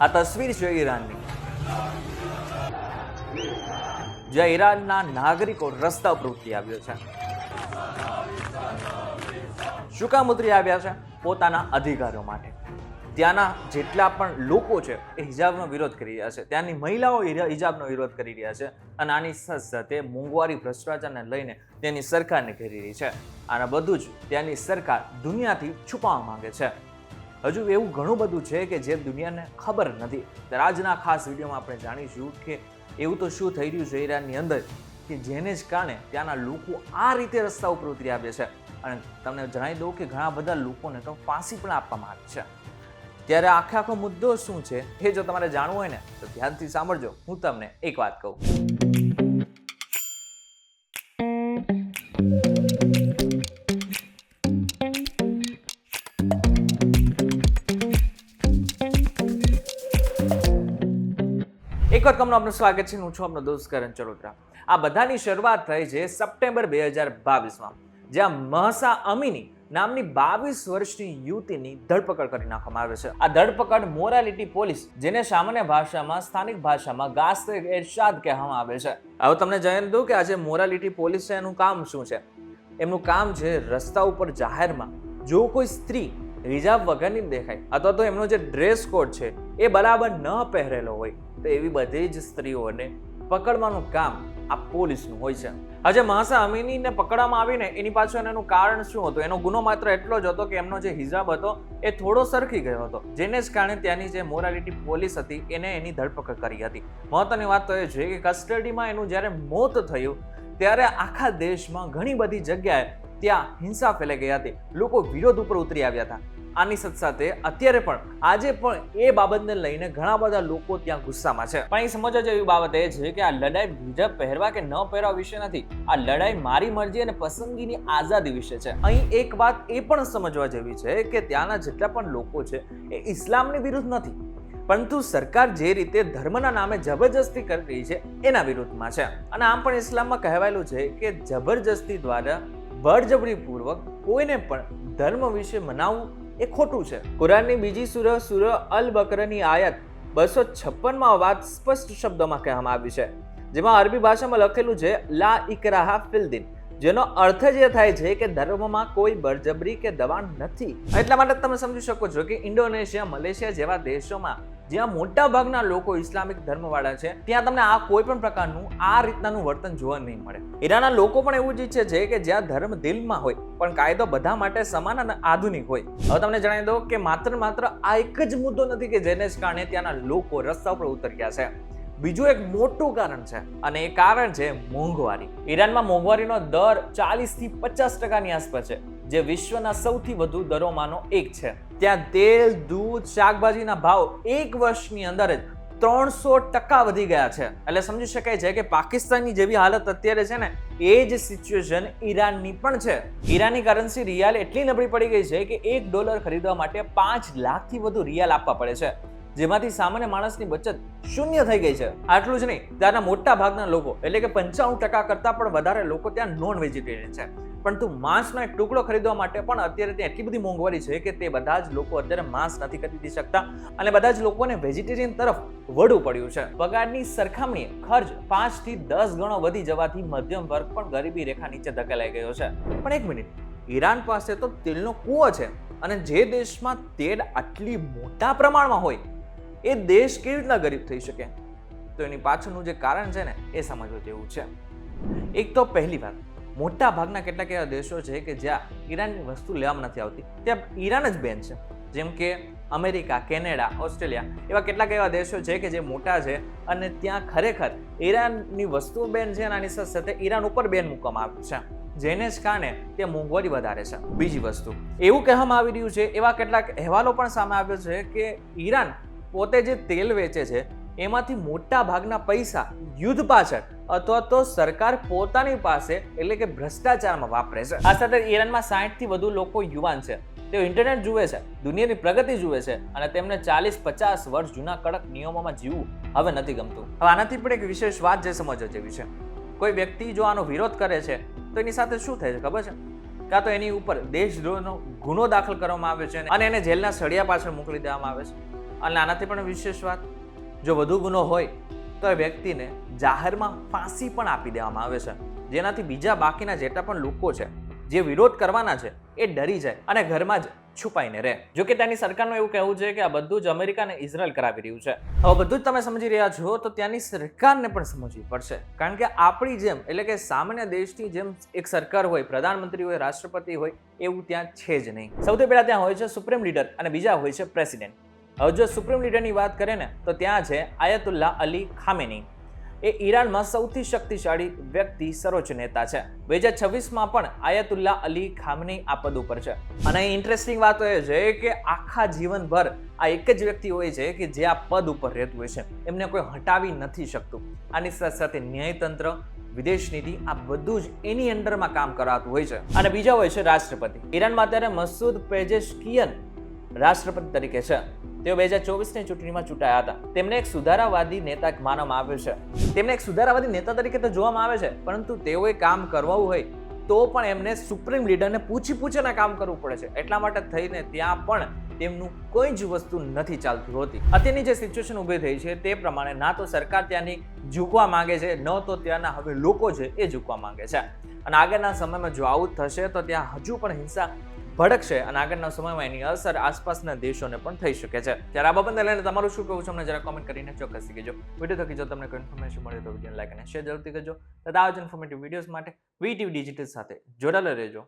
આ તસવીર છે ઈરાનની, જ્યાં ઈરાનના નાગરિકો રસ્તા ઉપર ઉતરી આવ્યો છે. શું કામ ઉતરી આવ્યા છે? પોતાના અધિકારો માટે. ત્યાંના જેટલા પણ લોકો છે એ હિજાબનો વિરોધ કરી રહ્યા છે. ત્યાંની મહિલાઓ હિજાબનો વિરોધ કરી રહ્યા છે અને આની સાથે મોંઘવારી, ભ્રષ્ટાચારને લઈને તેની સરકારને ઘેરી રહી છે. અને બધું જ ત્યાંની સરકાર દુનિયાથી છુપાવવા માંગે છે. હજુ એવું ઘણું બધું છે કે જે દુનિયાને ખબર નથી. ત્યારે આજના ખાસ વિડીયોમાં આપણે જાણીશું કે એવું તો શું થઈ રહ્યું છે ઈરાનની અંદર કે જેને જ કારણે ત્યાંના લોકો આ રીતે રસ્તા ઉપર ઉતરી આવે છે. અને તમને જણાવી દઉં કે ઘણા બધા લોકોને તો ફાંસી પણ આપવામાં આવી છે. ત્યારે આખો મુદ્દો શું છે એ જો તમારે જાણવું હોય ને તો ધ્યાનથી સાંભળજો. હું તમને એક વાત કહું. એક વાર તમને આપનું સ્વાગત છે. હું છું આપનો દોસ્ત કરણ ચરોતરા. આ બધાની શરૂઆત થઈ છે સપ્ટેમ્બર 2022માં, જ્યાં મહસા અમીની નામની 22 વર્ષની યુવતીની ધરપકડ કરી નાખવામાં આવે છે. આ ધરપકડ મોરાલિટી પોલીસ, જેને સામાન્ય ભાષામાં, સ્થાનિક ભાષામાં ગાસ્ત એરશાદ કહેવામાં આવે છે. હવે તમને જણાવી દઉં કે આજે મોરાલિટી પોલીસ છે એનું કામ શું છે. એમનું કામ છે રસ્તા ઉપર જાહેરમાં જો કોઈ સ્ત્રી હિજાબ વગરની દેખાય અથવા તો એમનો જે ડ્રેસ કોડ છે એ બરાબર ન પહેરેલો હોય તો એવી બધી જ સ્ત્રીઓને પકડવાનું કામ આ પોલીસનું હોય છે. આજે મહસા અમીનીને પકડવામાં આવીને એની પાછળ એનું કારણ શું હતું? એનો ગુનો માત્ર એટલો જ હતો કે એમનો જે હિજાબ હતો એ થોડો સરખી ગયો હતો, જેને જ કારણે ત્યાંની જે મોરાલિટી પોલીસ હતી એને એની ધરપકડ કરી હતી. મહત્વની વાત તો એ છે કે કસ્ટડીમાં એનું જ્યારે મોત થયું ત્યારે આખા દેશમાં ઘણી બધી જગ્યાએ ત્યાં હિંસા ફેલાઈ ગઈ હતી. લોકો વિરોધ ઉપર ઉતરી આવ્યા હતા. આની સાથે અત્યારે પણ આજે પણ એ બાબતને લઈને ઘણા બધા લોકો ત્યાં ગુસ્સામાં છે. પણ એ સમજવા જેવી બાબત એ છે કે આ લડાઈ હિજાબ પહેરવા કે ન પહેરવા વિશે નથી. આ લડાઈ મારી મરજી અને પસંદગીની આઝાદી વિશે છે. અહીં એક વાત એ પણ સમજવા જેવી છે કે ત્યાંના જેટલા પણ લોકો છે એ ઇસ્લામની વિરુદ્ધ નથી, પરંતુ સરકાર જે રીતે ધર્મના નામે જબરજસ્તી કરી રહી છે એના વિરુદ્ધમાં છે. અને આમ પણ ઇસ્લામમાં કહેવાયેલું છે કે જબરજસ્તી દ્વારા, બળજબરીપૂર્વક કોઈને પણ ધર્મ વિશે મનાવવું એ ખોટું છે. કુરાનની બીજી સૂરહ અલ બકરાની આયત 256માં વાત સ્પષ્ટ શબ્દોમાં કહેવામાં આવી છે, જેમાં અરબી ભાષામાં લખેલું છે લા ઇકરાહા ફિલ દીન, જેનો અર્થ જ એ થાય છે કે ધર્મમાં કોઈ બળજબરી કે દબાણ નથી. એટલા માટે તમે સમજી શકો છો કે ઇન્ડોનેશિયા, મલેશિયા જેવા દેશોમાં જ્યાં મોટા ભાગના લોકો ઇસ્લામિક ધર્મવાળા છે ત્યાં તમને આ કોઈ પણ પ્રકારનું આ રીતનાનું વર્તન જોવા નહીં મળે. ઈરાનના લોકો પણ એવું જ ઈચ્છે છે કે જ્યાં ધર્મ દિલમાં હોય પણ કાયદો બધા માટે સમાન અને આધુનિક હોય. હવે તમને જણાવી દઉં કે માત્ર આ એક જ મુદ્દો નથી કે જેને જ કારણે ત્યાંના લોકો રસ્તા ઉપર ઉતર્યા છે. બીજું એક મોટું કારણ છે અને એ કારણ છે મોંઘવારી. ઈરાનમાં મોંઘવારીનો દર 40 થી 50% આસપાસ છે, જે વિશ્વના સૌથી વધુ દરોમાંનો એક છે. ત્યાં તેલ, દૂધ, શાકભાજીના ભાવ એક વર્ષની અંદર જ 300% વધી ગયા છે. એટલે સમજી શકાય છે કે પાકિસ્તાનની જેવી હાલત અત્યારે છે ને એ જ સિચ્યુએશન ઈરાનની પણ છે. ઈરાનની કરન્સી રિયાલ એટલી નબળી પડી ગઈ છે કે $1 ખરીદવા માટે 5 લાખથી વધુ રિયાલ આપવા પડે છે, જેમાંથી સામાન્ય માણસની બચત શૂન્ય થઈ ગઈ છે. આટલું જ નહીં, ત્યાંના મોટા ભાગના લોકો એટલે કે 95% કરતાં પણ વધારે લોકો ત્યાં નોન વેજીટેરિયન છે. પરંતુ માંસનો એક ટુકડો ખરીદવા માટે પણ અત્યારે ત્યાં એટલી બધી મોંઘવારી છે કે તે બધા જ લોકો અત્યારે માંસ નથી ખરીદી શકતા અને બધા જ લોકોને વેજીટેરિયન તરફ વળવું પડ્યું છે. પગારની સરખામણીએ ખર્ચ 5 થી 10 ગણો વધી જવાથી મધ્યમ વર્ગ પણ ગરીબી રેખા નીચે ધકેલાઈ ગયો છે. પણ એક મિનિટ, ઈરાન પાસે તો તેલનો કૂવો છે અને જે દેશમાં તેલ આટલી મોટા પ્રમાણમાં હોય એ દેશ કેવી રીતના ગરીબ થઈ શકે? તો એની પાછળનું જે કારણ છે ને એ સમજવું જેવું છે. એક તો પહેલી વાત, મોટા ભાગના કેટલાક એવા દેશો છે કે જ્યાં ઈરાનની વસ્તુ લેવામાં નથી આવતી, ત્યાં ઈરાન જ બેન છે. જેમ કે અમેરિકા, કેનેડા, ઓસ્ટ્રેલિયા એવા કેટલાક એવા દેશો છે કે જે મોટા છે અને ત્યાં ખરેખર ઈરાનની વસ્તુઓ બેન છે અને આની સાથે ઈરાન ઉપર બેન મૂકવામાં આવ્યું છે, જેને જ કારણે ત્યાં મોંઘવારી વધારે છે. બીજી વસ્તુ, એવું કહેવામાં આવી રહ્યું છે, એવા કેટલાક અહેવાલો પણ સામે આવ્યો છે કે ઈરાન પોતે જે તેલ વેચે છે એમાંથી મોટા ભાગના પૈસા યુદ્ધ પાછળ અથવા તો સરકાર પોતાની પાસે એટલે કે ભ્રષ્ટાચારમાં વાપરે છે. આ સાથે ઈરાનમાં 60 થી વધુ લોકો યુવાન છે. તેઓ ઇન્ટરનેટ જુએ છે, દુનિયાની પ્રગતિ જુએ છે અને તેમને 40-50 વર્ષ જૂના કડક નિયમોમાં જીવવું હવે નથી ગમતું. હવે આનાથી પણ એક વિશેષ વાત જે સમજવા જેવી છે, કોઈ વ્યક્તિ જો આનો વિરોધ કરે છે તો એની સાથે શું થાય છે ખબર છે? કાં તો એની ઉપર દેશદ્રોહનો ગુનો દાખલ કરવામાં આવે છે અને એને જેલના સળિયા પાછળ મોકલી દેવામાં આવે છે, અને આનાથી પણ વિશેષ વાત, જો વધુ ગુનો હોય તો એ વ્યક્તિને જાહેરમાં ફાંસી પણ આપી દેવામાં આવે છે, જેનાથી બીજા બાકીના જેટલા પણ લોકો છે જે વિરોધ કરવાના છે એ ડરી જાય અને ઘરમાં જ છુપાઈને રહે. જો કે ત્યાંની સરકારનું એવું કહેવું છે કે આ બધું જ અમેરિકા અને ઇઝરાયલ કરાવી રહ્યું છે. હવે બધું જ તમે સમજી રહ્યા છો તો ત્યાંની સરકારને પણ સમજવી પડશે, કારણ કે આપણી જેમ એટલે કે સામાન્ય દેશની જેમ એક સરકાર હોય, પ્રધાનમંત્રી હોય, રાષ્ટ્રપતિ હોય એવું ત્યાં છે જ નહીં. સૌથી પહેલા ત્યાં હોય છે સુપ્રીમ લીડર અને બીજા હોય છે પ્રેસિડેન્ટ. હવે જો સુપ્રીમ લીડરની વાત કરીએ ને તો ત્યાં છે આયતુલ્લા અલી ખામેની. એ ઈરાનમાં સૌથી શક્તિશાળી વ્યક્તિ, સર્વોચ્ચ નેતા છે. 2026માં પણ આયતુલ્લા અલી ખામેની આ પદ ઉપર છે. અને ઇન્ટરેસ્ટિંગ વાત એ છે કે આખા જીવનભર આ એક જ વ્યક્તિ હોય છે કે જે આ પદ ઉપર રહેતું હોય છે, એમને કોઈ હટાવી નથી શકતું. આની સાથે સાથે ન્યાયતંત્ર, વિદેશ નીતિ, આ બધું જ એની અંડરમાં કામ કરાતું હોય છે. અને બીજા હોય છે રાષ્ટ્રપતિ. ઈરાનમાં અત્યારે મસૂદ પેઝેશ્કિયન રાષ્ટ્રપતિ તરીકે છે. તેઓ 2024ની ચૂંટણીમાં ચૂંટાયા હતા. તેમને એક સુધારાવાદી નેતા માનવામાં આવે છે. તેમને એક સુધારાવાદી નેતા તરીકે તો જોવામાં આવે છે, પરંતુ તેઓએ કામ કરવું હોય તો પણ એમને સુપ્રીમ લીડરને પૂછીને કામ કરવું પડે છે. એટલા માટે થઈને ત્યાં પણ તેમનું કોઈ જ વસ્તુ નથી ચાલતી હોતી. અત્યારની જે સિચ્યુએશન ઊભી થઈ છે તે પ્રમાણે ના તો સરકાર ત્યાંની ઝૂકવા માંગે છે, ન તો ત્યાંના હવે લોકો છે એ ઝૂકવા માંગે છે. અને આગળના સમયમાં જો આવું થશે તો ત્યાં હજુ પણ હિંસા ભડકશે અને આગળના સમયમાં એની અસર આસપાસના દેશોને પણ થઈ શકે છે. ત્યારે આ બાબતને લઈને તમારું શું કહેવું છે અમને જરા કોમેન્ટ કરીને ચોક્કસથી કહેજો. વિડીયો થકી જો તમને કોઈ ઇન્ફોર્મેશન મળે તો વિડીયોને લાઈક અને શેર જરૂરથી કરજો. તથા આવા જ ઇન્ફોર્મેટિવ વિડીયોઝ માટે વીટીવી ડિજિટલ સાથે જોડાયેલા રહેજો.